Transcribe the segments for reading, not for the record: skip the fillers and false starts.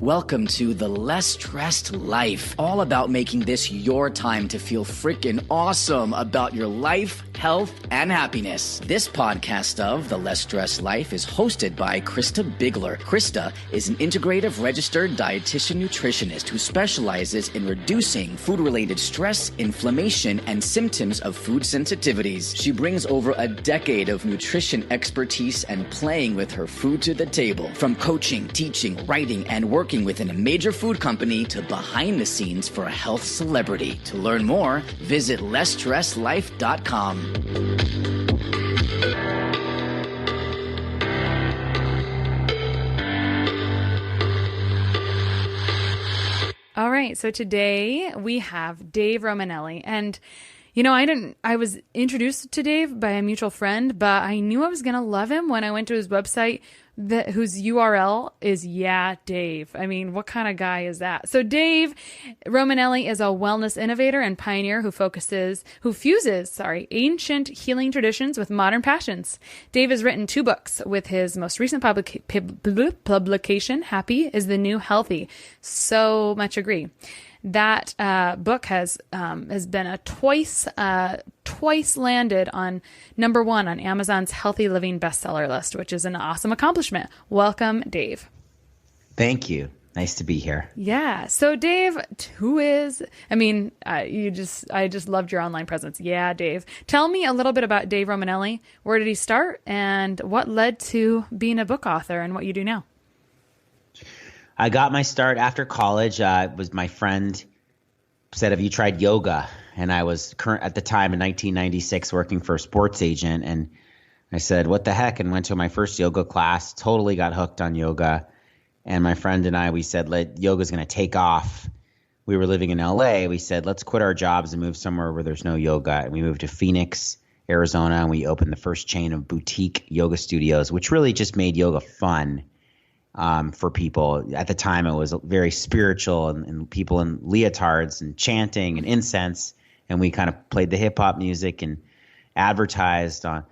Welcome to The Less Stressed Life, all about making this your time to feel freaking awesome about your life, health, and happiness. This podcast of The Less Stressed Life is hosted by Krista Bigler. Krista is an integrative registered dietitian nutritionist who specializes in reducing food-related stress, inflammation, and symptoms of food sensitivities. She brings over a decade of nutrition expertise and playing with her food to the table. From coaching, teaching, writing, and working within a major food company to behind the scenes for a health celebrity. To learn more, visit lessstresslife.com. All right, so today we have Dave Romanelli, and I was introduced to Dave by a mutual friend, but I knew I was going to love him when I went to his website, whose URL is Yeah Dave. I mean, what kind of guy is that? So Dave Romanelli is a wellness innovator and pioneer who fuses ancient healing traditions with modern passions. Dave has written 2 books, with his most recent publication, Happy is the New Healthy. So much agree. That book has been a twice landed on number 1 on Amazon's Healthy Living bestseller list, which is an awesome accomplishment. Welcome, Dave. Thank you. Nice to be here. Yeah. So Dave, I just loved your online presence. Yeah, Dave. Tell me a little bit about Dave Romanelli. Where did he start and what led to being a book author and what you do now? I got my start after college. Was my friend said, "Have you tried yoga?" And I was at the time in 1996 working for a sports agent. And I said, "What the heck?" And went to my first yoga class, totally got hooked on yoga. And my friend and I, we said, yoga's going to take off. We were living in LA. We said, let's quit our jobs and move somewhere where there's no yoga. And we moved to Phoenix, Arizona, and we opened the first chain of boutique yoga studios, which really just made yoga fun. For people. At the time, it was very spiritual and people in leotards and chanting and incense. And we kind of played the hip hop music and advertised on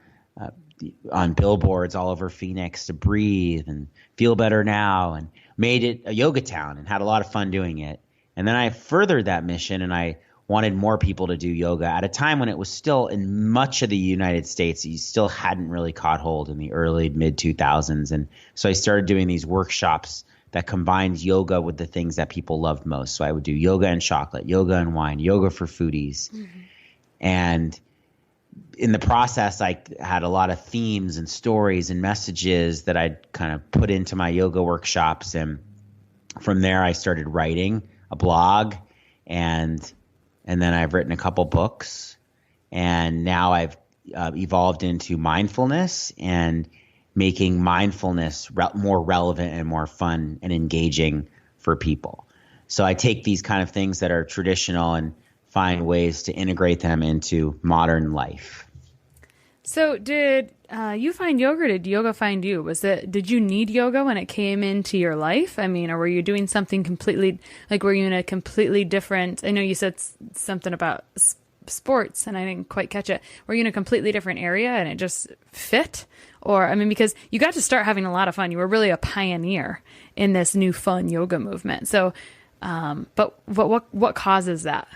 billboards all over Phoenix to breathe and feel better now, and made it a yoga town and had a lot of fun doing it. And then I furthered that mission, and I wanted more people to do yoga at a time when it was still in much of the United States. You still hadn't really caught hold in the early mid 2000s. And so I started doing these workshops that combined yoga with the things that people loved most. So I would do yoga and chocolate, yoga and wine, yoga for foodies. Mm-hmm. And in the process, I had a lot of themes and stories and messages that I'd kind of put into my yoga workshops. And from there, I started writing a blog, and then I've written a couple books, and now I've evolved into mindfulness and making mindfulness more relevant and more fun and engaging for people. So I take these kind of things that are traditional and find ways to integrate them into modern life. So did you find yoga, or did yoga find you? Did you need yoga when it came into your life? I mean, or were you doing something completely, were you in a completely different, I know you said something about sports and I didn't quite catch it. Were you in a completely different area and it just fit? Or, because you got to start having a lot of fun. You were really a pioneer in this new fun yoga movement. So, but what causes that?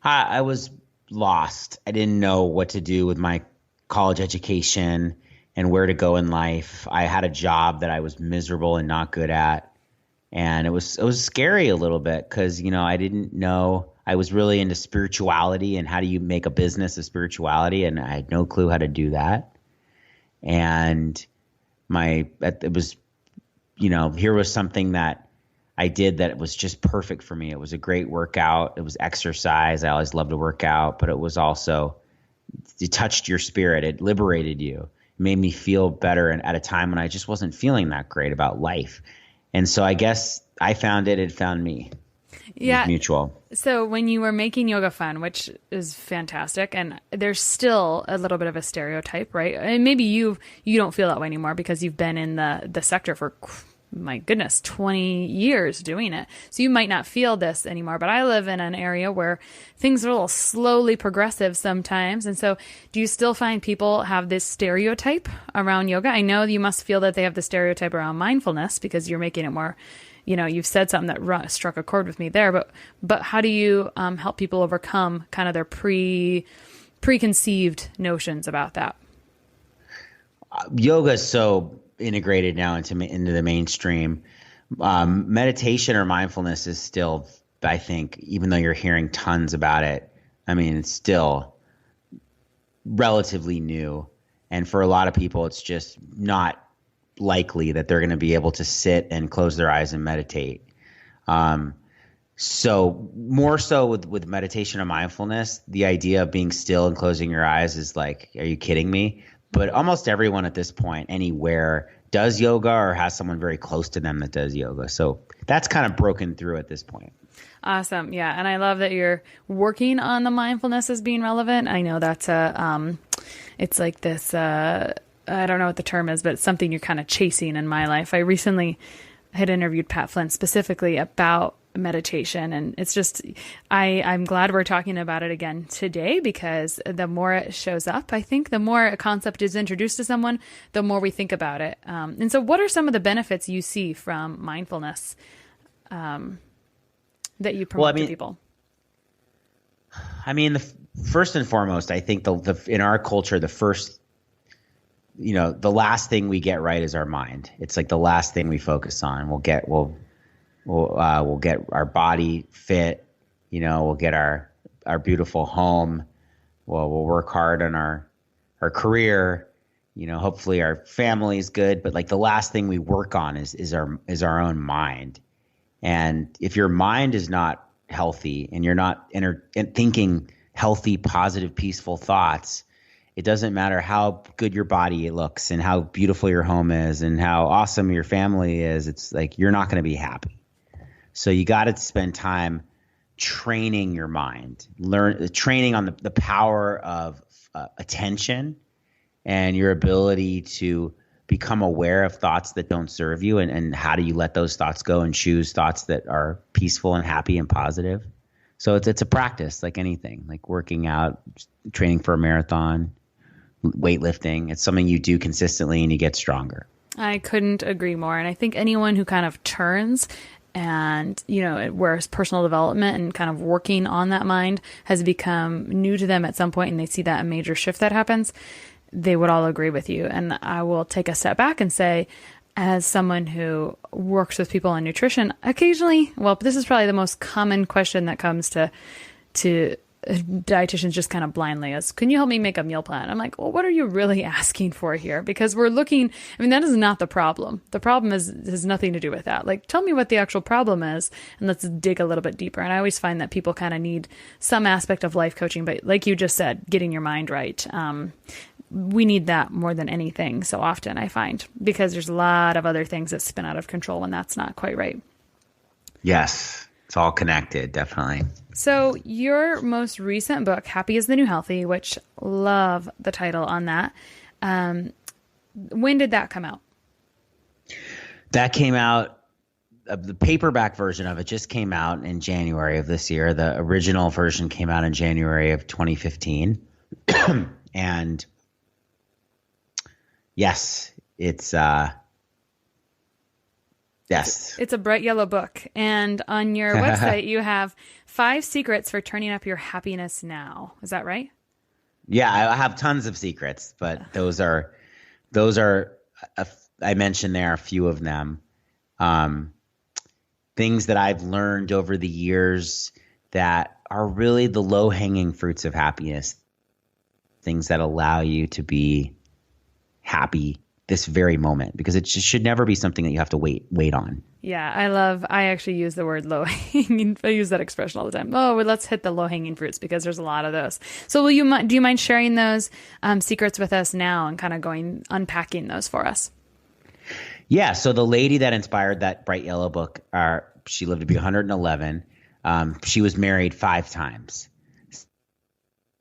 I was lost. I didn't know what to do with my college education and where to go in life. I had a job that I was miserable and not good at. And it was scary a little bit because, I didn't know. I was really into spirituality and how do you make a business of spirituality, and I had no clue how to do that. And it was, here was something that I did that was just perfect for me. It was a great workout. It was exercise. I always loved to work out, but it was also, it touched your spirit. It liberated you. It made me feel better, and at a time when I just wasn't feeling that great about life. And so I guess I found it found me. Yeah. Mutual. So when you were making yoga fun, which is fantastic, and there's still a little bit of a stereotype, right? And maybe you don't feel that way anymore because you've been in the sector for my goodness, 20 years doing it. So you might not feel this anymore, but I live in an area where things are a little slowly progressive sometimes. And so do you still find people have this stereotype around yoga? I know you must feel that they have the stereotype around mindfulness because you're making it more, you've said something that struck a chord with me there, but how do you help people overcome kind of their preconceived notions about that? Yoga is so integrated now into the mainstream. Meditation or mindfulness is still, I think, even though you're hearing tons about it, I mean, it's still relatively new. And for a lot of people, it's just not likely that they're going to be able to sit and close their eyes and meditate. So more so with meditation and mindfulness, the idea of being still and closing your eyes is like, are you kidding me? But almost everyone at this point, anywhere, does yoga or has someone very close to them that does yoga. So that's kind of broken through at this point. Awesome. Yeah. And I love that you're working on the mindfulness as being relevant. I know that's it's like this, I don't know what the term is, but it's something you're kind of chasing in my life. I recently had interviewed Pat Flynn specifically about meditation, and it's just I'm glad we're talking about it again today, because the more it shows up, I think the more a concept is introduced to someone, the more we think about it. And so what are some of the benefits you see from mindfulness that you promote to people? I mean, first and foremost, I think in our culture, the first, the last thing we get right is our mind. It's like the last thing we focus on. We'll get our body fit, we'll get our beautiful home. We'll work hard on our career, hopefully our family's good. But like the last thing we work on is our own mind. And if your mind is not healthy and you're not thinking healthy, positive, peaceful thoughts, it doesn't matter how good your body looks and how beautiful your home is and how awesome your family is. It's like you're not going to be happy. So you got to spend time training your mind, training on the power of attention and your ability to become aware of thoughts that don't serve you, and how do you let those thoughts go and choose thoughts that are peaceful and happy and positive. So it's a practice like anything, like working out, training for a marathon, weightlifting. It's something you do consistently and you get stronger. I couldn't agree more. And I think anyone who kind of turns and, whereas personal development and kind of working on that mind has become new to them at some point, and they see that a major shift that happens, they would all agree with you. And I will take a step back and say, as someone who works with people on nutrition, occasionally, this is probably the most common question that comes to dietitians just kind of blindly is, can you help me make a meal plan? I'm like, well, what are you really asking for here? Because we're looking, that is not the problem. The problem has nothing to do with that. Like, tell me what the actual problem is, and let's dig a little bit deeper. And I always find that people kind of need some aspect of life coaching, but like you just said, getting your mind right. We need that more than anything so often, I find, because there's a lot of other things that spin out of control when that's not quite right. Yes. It's all connected, definitely. So your most recent book, Happy is the New Healthy, which love the title on that. When did that come out? That came out, the paperback version of it just came out in January of this year. The original version came out in January of 2015. And yes, it's yes. It's a bright yellow book. And on your website, you have 5 secrets for turning up your happiness now. Is that right? Yeah, I have tons of secrets, but those are I mentioned there a few of them. Things that I've learned over the years that are really the low-hanging fruits of happiness. Things that allow you to be happy this very moment, because it should never be something that you have to wait on. Yeah, I actually use the word low hanging. I use that expression all the time. Oh, well, let's hit the low hanging fruits, because there's a lot of those. So do you mind sharing those secrets with us now and kind of unpacking those for us? Yeah. So the lady that inspired that bright yellow book, she lived to be 111. She was married 5 times.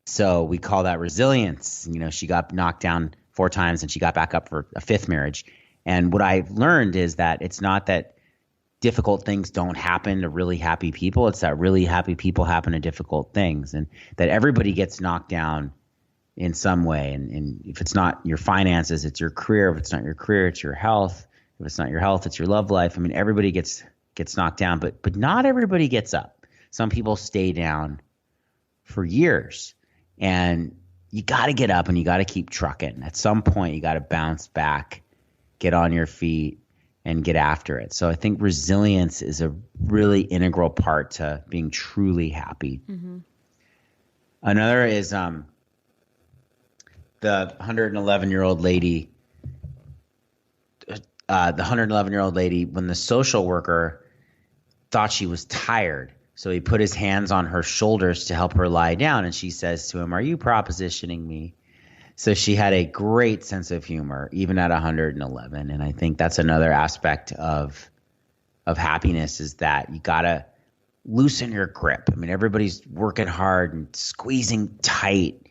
So we call that resilience. She got knocked down 4 times and she got back up for a 5th marriage. And what I've learned is that it's not that difficult things don't happen to really happy people. It's that really happy people happen to difficult things, and that everybody gets knocked down in some way. And if it's not your finances, it's your career. If it's not your career, it's your health. If it's not your health, it's your love life. I mean, everybody gets knocked down, but not everybody gets up. Some people stay down for years, and you got to get up and you got to keep trucking. At some point, you got to bounce back, get on your feet, and get after it. So I think resilience is a really integral part to being truly happy. Mm-hmm. Another is the 111-year-old lady. The 111-year-old lady, when the social worker thought she was tired, so he put his hands on her shoulders to help her lie down, and she says to him, "Are you propositioning me?" So she had a great sense of humor, even at 111. And I think that's another aspect of happiness, is that you got to loosen your grip. I mean, everybody's working hard and squeezing tight,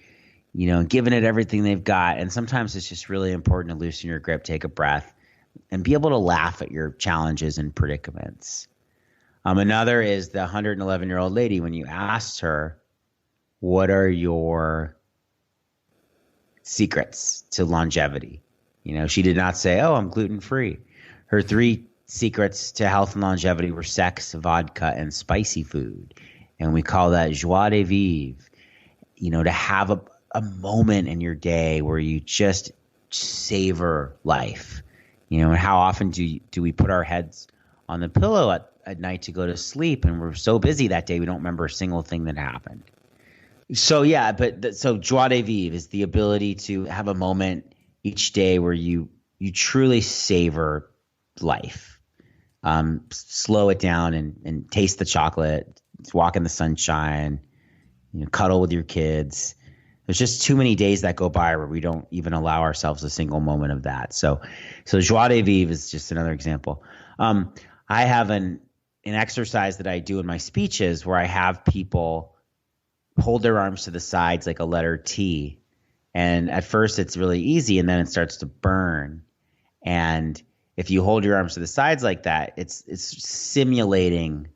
giving it everything they've got. And sometimes it's just really important to loosen your grip, take a breath, and be able to laugh at your challenges and predicaments. Another is the 111-year-old lady, when you asked her, what are your secrets to longevity? She did not say, "Oh, I'm gluten-free." Her 3 secrets to health and longevity were sex, vodka, and spicy food. And we call that joie de vivre, to have a moment in your day where you just savor life. And how often do we put our heads on the pillow at night to go to sleep, and we're so busy that day we don't remember a single thing that happened. So yeah, so joie de vivre is the ability to have a moment each day where you truly savor life. Slow it down and taste the chocolate, walk in the sunshine, cuddle with your kids. There's just too many days that go by where we don't even allow ourselves a single moment of that. So joie de vivre is just another example. I have an exercise that I do in my speeches where I have people hold their arms to the sides like a letter T. And at first it's really easy, and then it starts to burn. And if you hold your arms to the sides like that, it's simulating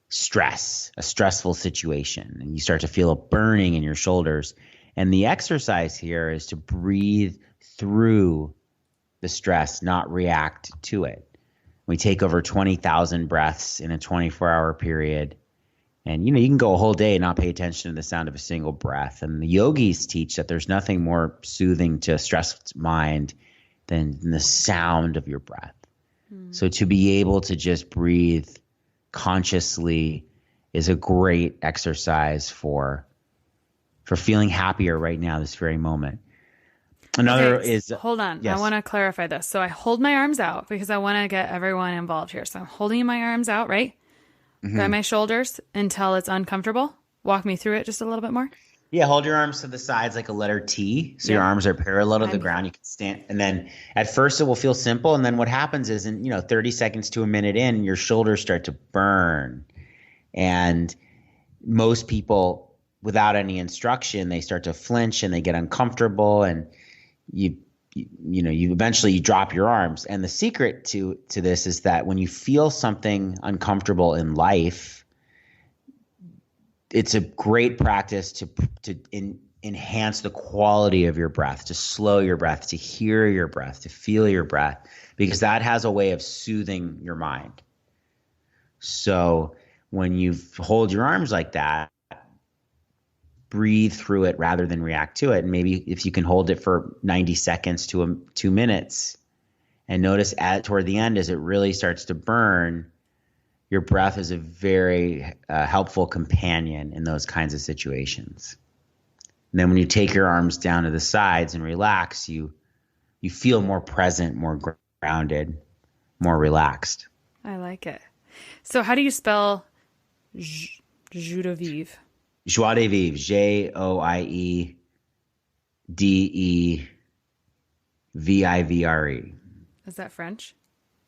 stress, a stressful situation. And you start to feel a burning in your shoulders. And the exercise here is to breathe through the stress, not react to it. We take over 20,000 breaths in a 24-hour period. And, you can go a whole day and not pay attention to the sound of a single breath. And the yogis teach that there's nothing more soothing to a stressed mind than the sound of your breath. So to be able to just breathe consciously is a great exercise for feeling happier right now, this very moment. Another is... Hold on. Yes. I want to clarify this. So I hold my arms out because I want to get everyone involved here. So I'm holding my arms out, right? Mm-hmm. Grab my shoulders until it's uncomfortable. Walk me through it just a little bit more. Yeah, hold your arms to the sides like a letter T. So your arms are parallel to the ground. You can stand. And then at first it will feel simple. And then what happens is in 30 seconds to a minute in, your shoulders start to burn. And most people, without any instruction, they start to flinch and they get uncomfortable. And you eventually drop your arms. And the secret to this is that when you feel something uncomfortable in life, it's a great practice to enhance the quality of your breath, to slow your breath, to hear your breath, to feel your breath, because that has a way of soothing your mind. So when you hold your arms like that, breathe through it rather than react to it. And maybe if you can hold it for 90 seconds to 2 minutes and notice toward the end as it really starts to burn, your breath is a very helpful companion in those kinds of situations. And then when you take your arms down to the sides and relax, you feel more present, more grounded, more relaxed. I like it. So how do you spell joie de vivre? Joie de vivre, Joiedevivre. Is that French?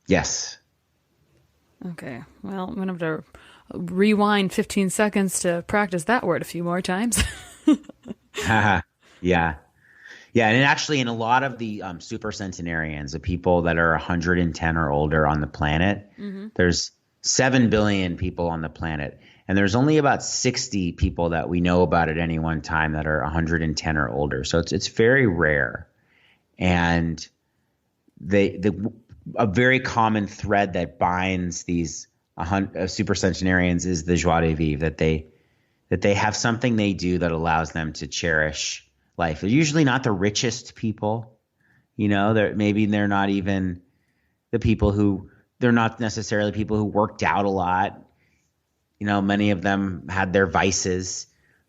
Yes. Okay. Well, I'm going to have to rewind 15 seconds to practice that word a few more times. Yeah. Yeah, Yeah, and actually, in a lot of the super centenarians, the people that are 110 or older on the planet, there's 7 billion people on the planet, and there's only about 60 people that we know about at any one time that are 110 or older. So it's very rare, and a very common thread that binds these super centenarians is the joie de vivre, that they have something they do that allows them to cherish life. They're usually not the richest people, they're not even the people who, they're not necessarily people who worked out a lot. Many of them had their vices,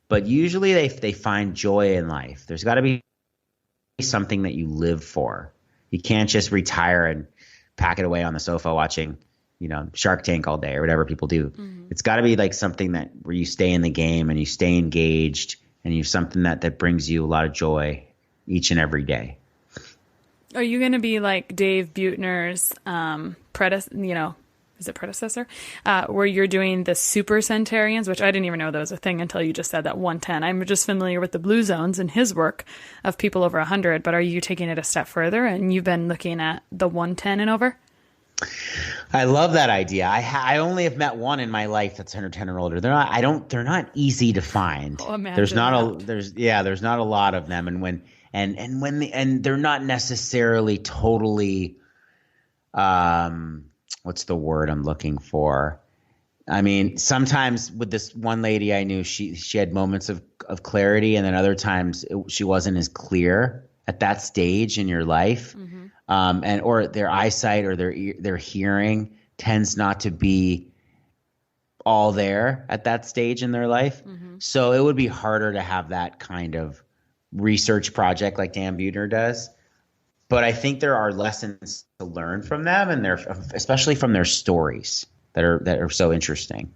but usually they find joy in life. There's got to be something that you live for. You can't just retire and pack it away on the sofa watching, Shark Tank all day or whatever people do. It's got to be like something that where you stay in the game and you stay engaged and you have something that brings you a lot of joy each and every day. Are you going to be like Dave Buettner's predecessor, where you're doing the super centarians, which I didn't even know that was a thing until you just said that 110. I'm just familiar with the blue zones and his work of people over 100, but are you taking it a step further and you've been looking at the 110 and over? I love that idea. I only have met one in my life that's 110 or older. They're not easy to find. Oh, there's not a lot of them. And they're not necessarily totally, what's the word I'm looking for? I mean, sometimes with this one lady I knew, she had moments of clarity, and then other times she wasn't as clear at that stage in your life. Or their eyesight or their hearing tends not to be all there at that stage in their life. So it would be harder to have that kind of research project like Dan Buettner does. But I think there are lessons to learn from them, and especially from their stories that are so interesting.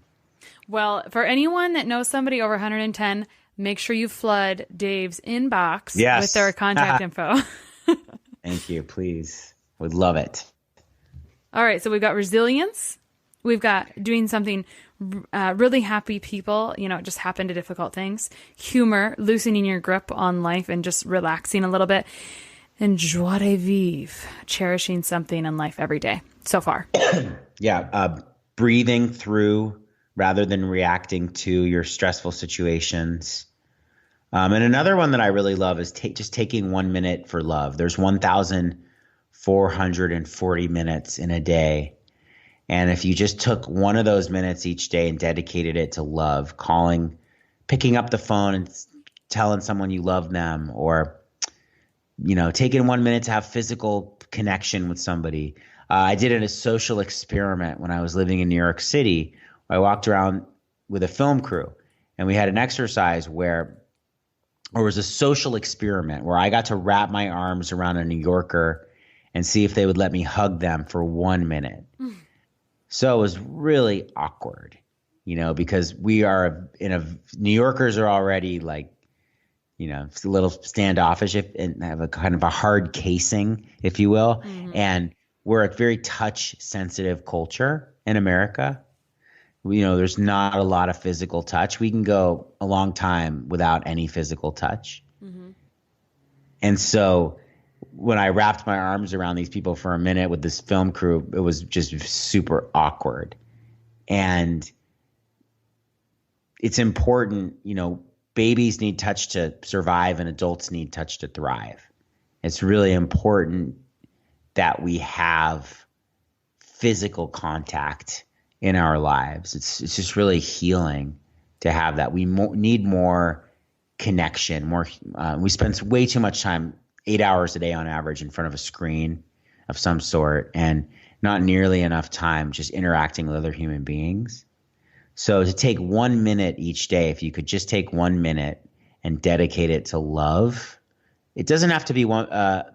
Well, for anyone that knows somebody over 110, make sure you flood Dave's inbox with their contact info. Thank you. Please. Would love it. All right. So we've got resilience. We've got doing something really happy people, just happen to difficult things. Humor, loosening your grip on life and just relaxing a little bit. And joie de vivre, cherishing something in life every day so far. Breathing through rather than reacting to your stressful situations. And another one that I really love is just taking 1 minute for love. There's 1,440 minutes in a day. And if you just took one of those minutes each day and dedicated it to love, picking up the phone and telling someone you love them, or, taking 1 minute to have physical connection with somebody. I did a social experiment when I was living in New York City. I walked around with a film crew, and we had an exercise where it was a social experiment where I got to wrap my arms around a New Yorker and see if they would let me hug them for 1 minute. So it was really awkward, because we are New Yorkers are already like, a little standoffish and have a kind of a hard casing, if you will. And we're a very touch sensitive culture in America. There's not a lot of physical touch. We can go a long time without any physical touch. And so when I wrapped my arms around these people for a minute with this film crew, it was just super awkward. And it's important, babies need touch to survive and adults need touch to thrive. It's really important that we have physical contact in our lives. It's just really healing to have that. We need more connection. We spend way too much time, 8 hours a day on average, in front of a screen of some sort, and not nearly enough time just interacting with other human beings. So to take 1 minute each day, if you could just take 1 minute and dedicate it to love, it doesn't have to be one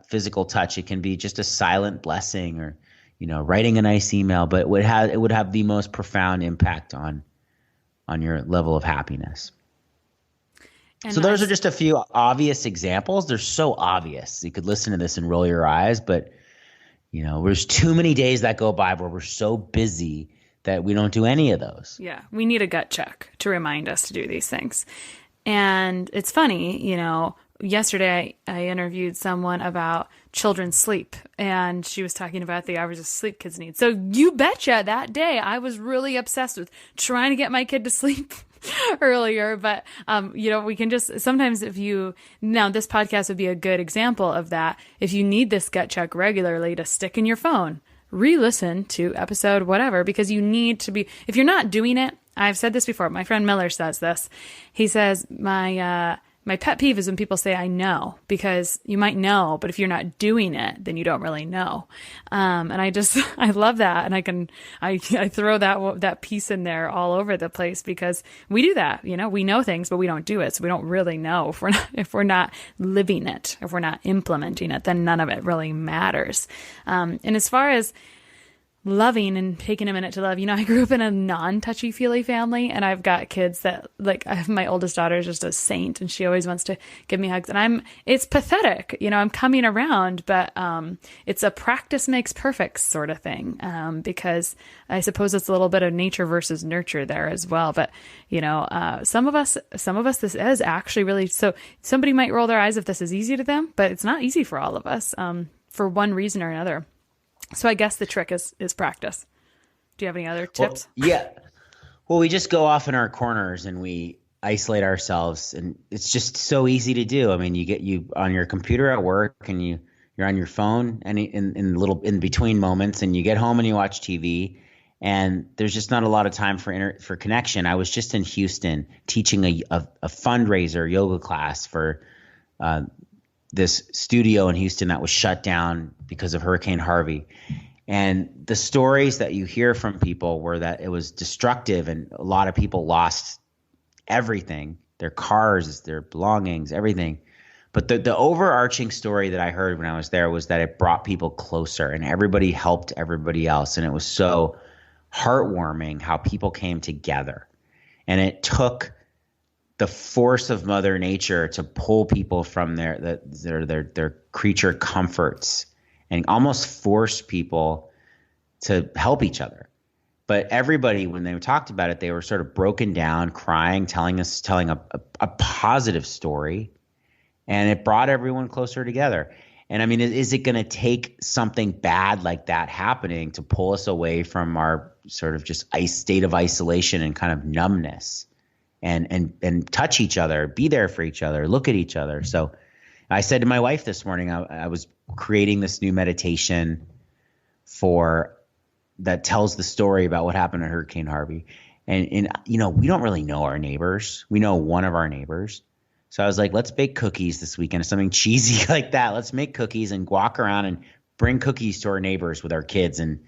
physical touch. It can be just a silent blessing, or writing a nice email, but it would have the most profound impact on your level of happiness. And so those are just a few obvious examples. They're so obvious. You could listen to this and roll your eyes, but there's too many days that go by where we're so busy that we don't do any of those. Yeah, we need a gut check to remind us to do these things. And it's funny, yesterday I interviewed someone about children's sleep, and she was talking about the average of sleep kids need. So you betcha that day I was really obsessed with trying to get my kid to sleep earlier. But, we can just sometimes now this podcast would be a good example of that. If you need this gut check regularly to stick in your phone, re-listen to episode whatever, because you need to be, if you're not doing it, I've said this before. My friend Miller says this. He says, my pet peeve is when people say, I know, because you might know, but if you're not doing it, then you don't really know. And I love that. And I throw that piece in there all over the place, because we do that. We know things, but we don't do it. So we don't really know if we're not living it, if we're not implementing it, then none of it really matters. And as far as loving and taking a minute to love. I grew up in a non-touchy-feely family, and I've got kids that, my oldest daughter is just a saint, and she always wants to give me hugs. And it's pathetic. I'm coming around, but it's a practice makes perfect sort of thing, because I suppose it's a little bit of nature versus nurture there as well. But, some of us, this is actually really, so somebody might roll their eyes if this is easy to them, but it's not easy for all of us, for one reason or another. So I guess the trick is practice. Do you have any other tips? Well, yeah. Well, we just go off in our corners and we isolate ourselves, and it's just so easy to do. I mean, you on your computer at work, and you're on your phone and in little in between moments, and you get home and you watch TV, and there's just not a lot of time for connection. I was just in Houston teaching a fundraiser yoga class for this studio in Houston that was shut down because of Hurricane Harvey. And the stories that you hear from people were that it was destructive, and a lot of people lost everything, their cars, their belongings, everything. But the overarching story that I heard when I was there was that it brought people closer, and everybody helped everybody else. And it was so heartwarming how people came together. And it took the force of Mother Nature to pull people from their creature comforts and almost force people to help each other. But everybody, when they talked about it, they were sort of broken down, crying, telling a positive story, and it brought everyone closer together. And I mean, is it going to take something bad like that happening to pull us away from our sort of just state of isolation and kind of numbness? And touch each other, be there for each other, look at each other. So I said to my wife this morning, I was creating this new meditation that tells the story about what happened to Hurricane Harvey. And we don't really know our neighbors. We know one of our neighbors. So I was like, let's bake cookies this weekend, something cheesy like that. Let's make cookies and walk around and bring cookies to our neighbors with our kids and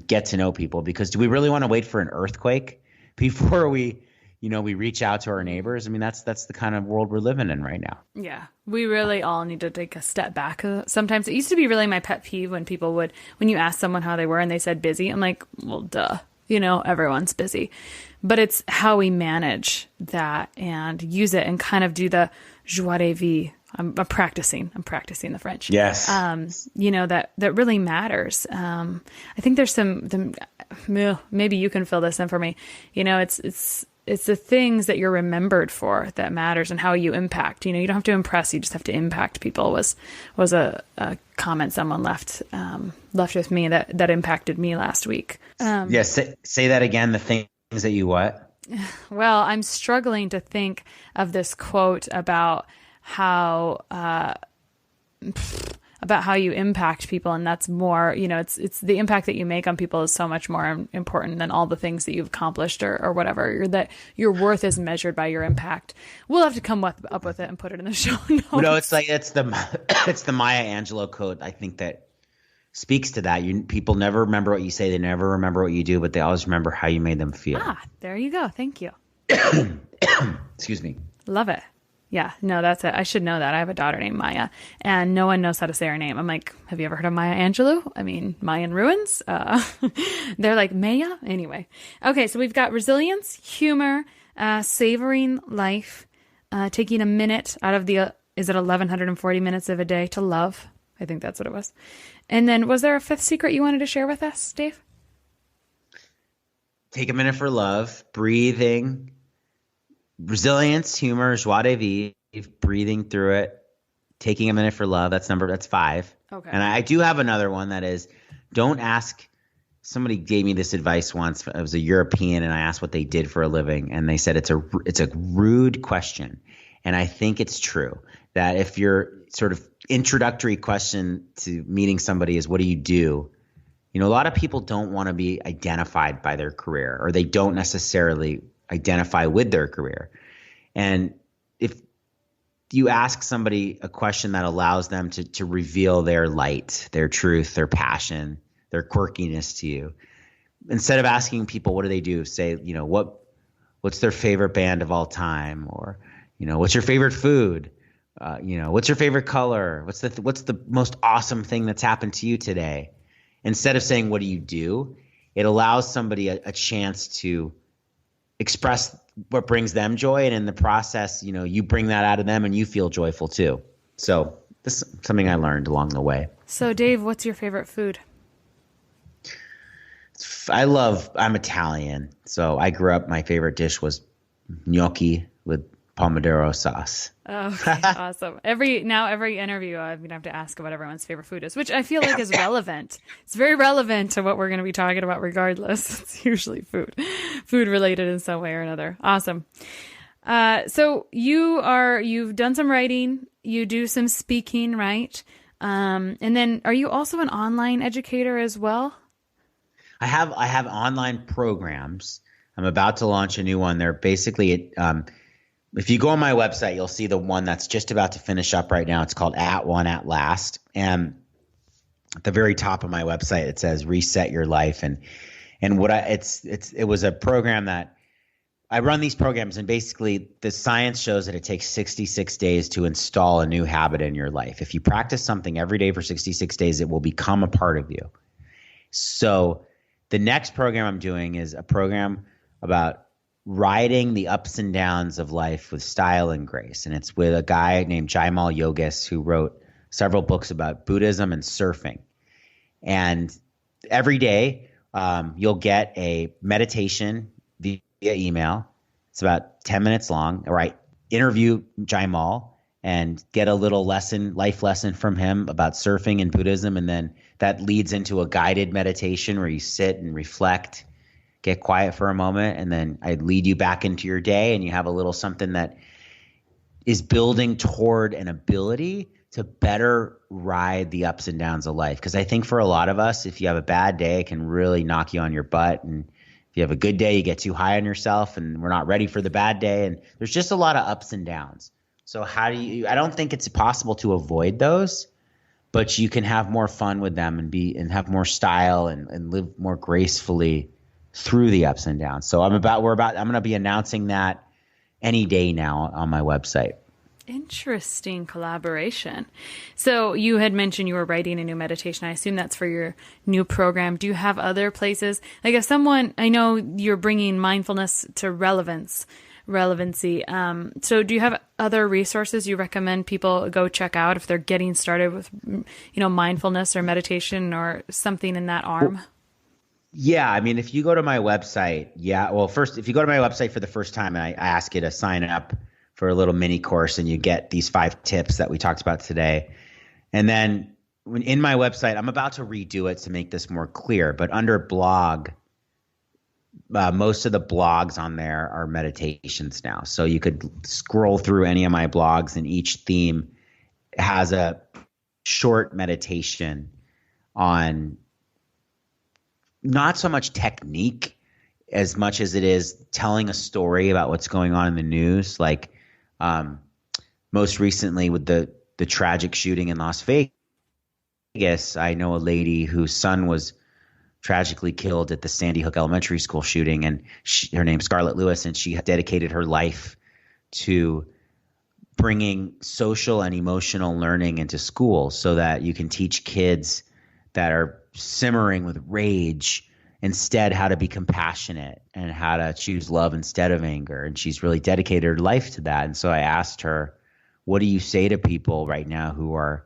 get to know people. Because do we really want to wait for an earthquake before we reach out to our neighbors? I mean, that's the kind of world we're living in right now. Yeah, we really all need to take a step back. Sometimes it used to be really my pet peeve when when you ask someone how they were and they said busy. I'm like, well, duh, everyone's busy. But it's how we manage that and use it and kind of do the joie de vivre. I'm practicing the French. Yes. That really matters. I think there's maybe you can fill this in for me. It's the things that you're remembered for that matters, and how you impact. You don't have to impress; you just have to impact people. Was a comment someone left with me that impacted me last week. Yes, say that again. The things that you what? Well, I'm struggling to think of this quote about how you impact people, and that's more, it's the impact that you make on people is so much more important than all the things that you've accomplished or whatever. That your worth is measured by your impact. We'll have to come up with it and put it in the show notes. No, it's the Maya Angelou quote, I think, that speaks to that. People never remember what you say, they never remember what you do, but they always remember how you made them feel. There you go. Thank you. Excuse me. Love it. Yeah, no, that's it. I should know that. I have a daughter named Maya, and no one knows how to say her name. I'm like, have you ever heard of Maya Angelou? I mean, Mayan ruins. They're like, Maya? Anyway. Okay, so we've got resilience, humor, savoring life, taking a minute out of is it 1,140 minutes of a day to love? I think that's what it was. And then was there a fifth secret you wanted to share with us, Dave? Take a minute for love, breathing, resilience, humor, joie de vivre, breathing through it, taking a minute for love. That's 5. Okay. And I do have another one that is, don't ask. Somebody gave me this advice once. I was a European, and I asked what they did for a living, and they said it's a rude question, and I think it's true that if your sort of introductory question to meeting somebody is what do you do, a lot of people don't want to be identified by their career, or they don't necessarily identify with their career, and if you ask somebody a question that allows them to reveal their light, their truth, their passion, their quirkiness to you. Instead of asking people, what do they do? Say, what's their favorite band of all time? Or, what's your favorite food? What's your favorite color? What's the most awesome thing that's happened to you today? Instead of saying, what do you do? It allows somebody a chance to express what brings them joy. And in the process, you bring that out of them and you feel joyful too. So this is something I learned along the way. So Dave, what's your favorite food? I'm Italian, so I grew up, my favorite dish was gnocchi with pomodoro sauce. Oh, okay. Awesome. Every interview, I'm going to have to ask what everyone's favorite food is, which I feel like is relevant. It's very relevant to what we're going to be talking about regardless. It's usually food related in some way or another. Awesome. So you've done some writing, you do some speaking, right? And then are you also an online educator as well? I have online programs. I'm about to launch a new one. They're basically, if you go on my website, you'll see the one that's just about to finish up right now. It's called At One at Last. And at the very top of my website, it says Reset Your Life. And it was a program that I run these programs, and basically the science shows that it takes 66 days to install a new habit in your life. If you practice something every day for 66 days, it will become a part of you. So the next program I'm doing is a program about riding the ups and downs of life with style and grace. And it's with a guy named Jaimal Yogis, who wrote several books about Buddhism and surfing. And every day you'll get a meditation via email. It's about 10 minutes long, where I interview Jaimal and get a little life lesson from him about surfing and Buddhism. And then that leads into a guided meditation where you sit and reflect, get quiet for a moment, and then I lead you back into your day, and you have a little something that is building toward an ability to better ride the ups and downs of life. Because I think for a lot of us, if you have a bad day, it can really knock you on your butt. And if you have a good day, you get too high on yourself, and we're not ready for the bad day. And there's just a lot of ups and downs. So I don't think it's possible to avoid those, but you can have more fun with them and have more style and live more gracefully through the ups and downs. So I'm going to be announcing that any day now on my website. Interesting collaboration. So you had mentioned you were writing a new meditation. I assume that's for your new program. Do you have other places? Like if I know you're bringing mindfulness to relevancy. So do you have other resources you recommend people go check out if they're getting started with, mindfulness or meditation or something in that arm? Yeah. I mean, if you go to my website, first, if you go to my website for the first time, and I ask you to sign up for a little mini course, and you get these 5 tips that we talked about today. And then in my website, I'm about to redo it to make this more clear, but under blog, most of the blogs on there are meditations now. So you could scroll through any of my blogs, and each theme has a short meditation on not so much technique as much as it is telling a story about what's going on in the news. Like most recently with the tragic shooting in Las Vegas, I know a lady whose son was tragically killed at the Sandy Hook Elementary School shooting, and her name's Scarlett Lewis, and she dedicated her life to bringing social and emotional learning into school so that you can teach kids that are simmering with rage instead how to be compassionate and how to choose love instead of anger. And she's really dedicated her life to that. And so I asked her, what do you say to people right now who are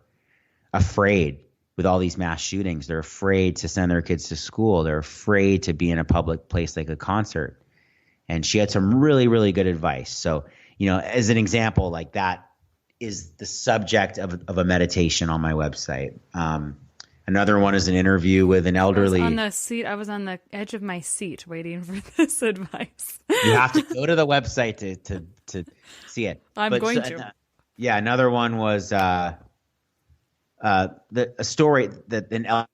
afraid with all these mass shootings? They're afraid to send their kids to school. They're afraid to be in a public place like a concert. And she had some really, really good advice. So, as an example, like that is the subject of a meditation on my website. Another one is an interview with an elderly. I was on the edge of my seat waiting for this advice. You have to go to the website to see it. I'm going to. Yeah, another one was a story that an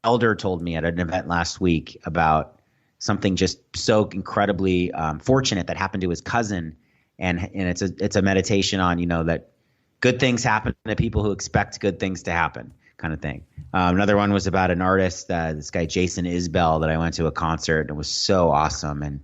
elder told me at an event last week about something just so incredibly fortunate that happened to his cousin, and it's a meditation on, that good things happen to people who expect good things to happen, kind of thing. Another one was about an artist, this guy Jason Isbell, that I went to a concert, and it was so awesome, and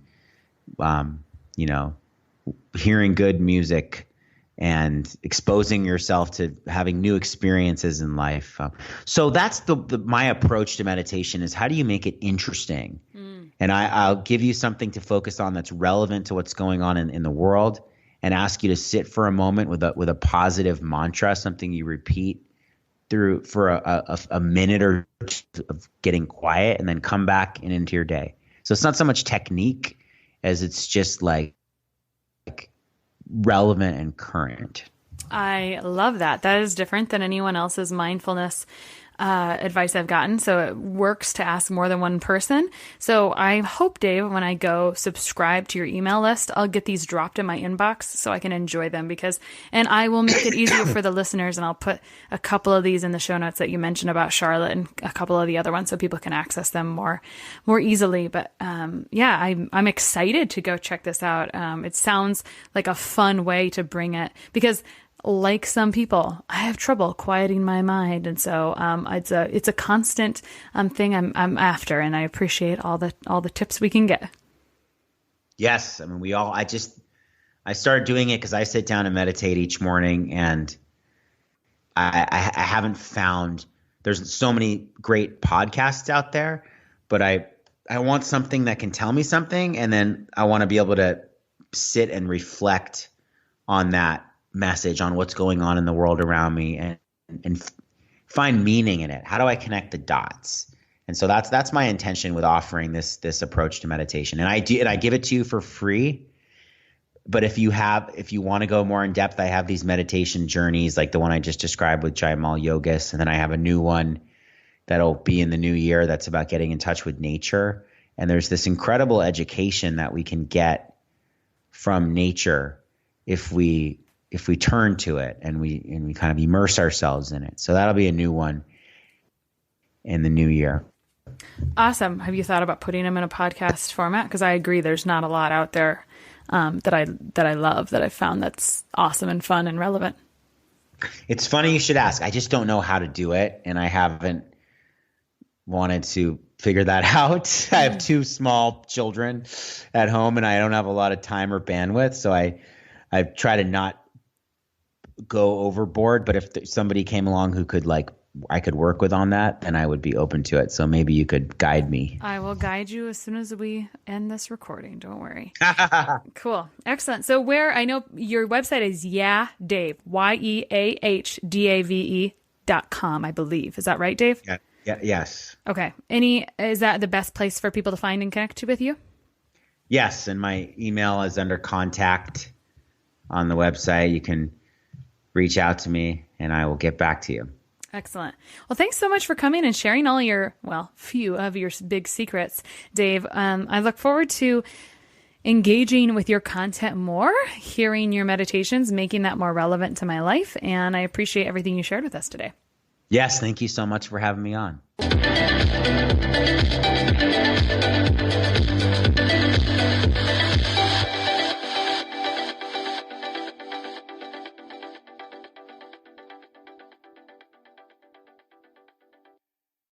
hearing good music and exposing yourself to having new experiences in life. So that's my approach to meditation is, how do you make it interesting? And I'll give you something to focus on that's relevant to what's going on in the world, and ask you to sit for a moment with a positive mantra, something you repeat through for a minute or two of getting quiet, and then come back and into your day. So it's not so much technique as it's just like relevant and current. I love that. That is different than anyone else's mindfulness advice I've gotten. So it works to ask more than one person. So I hope, Dave, when I go subscribe to your email list, I'll get these dropped in my inbox so I can enjoy them, and I will make it easier for the listeners. And I'll put a couple of these in the show notes that you mentioned about Charlotte, and a couple of the other ones so people can access them more easily. But I'm excited to go check this out. It sounds like a fun way to bring it, because like some people, I have trouble quieting my mind, and so it's a constant thing I'm after, and I appreciate all the tips we can get. Yes, I mean I started doing it because I sit down and meditate each morning, and I haven't found, there's so many great podcasts out there, but I want something that can tell me something, and then I want to be able to sit and reflect on that message, on what's going on in the world around me, and find meaning in it. How do I connect the dots? And so that's my intention with offering this approach to meditation. And I give it to you for free. But if you want to go more in depth, I have these meditation journeys, like the one I just described with Jaimal Yogis, and then I have a new one that'll be in the new year that's about getting in touch with nature. And there's this incredible education that we can get from nature if we turn to it and we kind of immerse ourselves in it. So that'll be a new one in the new year. Awesome. Have you thought about putting them in a podcast format? Because I agree, there's not a lot out there that I love, that I've found that's awesome and fun and relevant. It's funny you should ask. I just don't know how to do it, and I haven't wanted to figure that out. I have 2 small children at home, and I don't have a lot of time or bandwidth, so I try to not go overboard. But if somebody came along who I could work with on that, then I would be open to it. So maybe you could guide me. I will guide you as soon as we end this recording. Don't worry. Cool. Excellent. So I know your website is Dave, YEAHDAVE.com, I believe. Is that right, Dave? Yeah. Yes. Okay. Is that the best place for people to find and connect with you? Yes. And my email is under contact on the website. You can reach out to me and I will get back to you. Excellent. Well, thanks so much for coming and sharing all few of your big secrets, Dave. I look forward to engaging with your content more, hearing your meditations, making that more relevant to my life. And I appreciate everything you shared with us today. Yes. Thank you so much for having me on.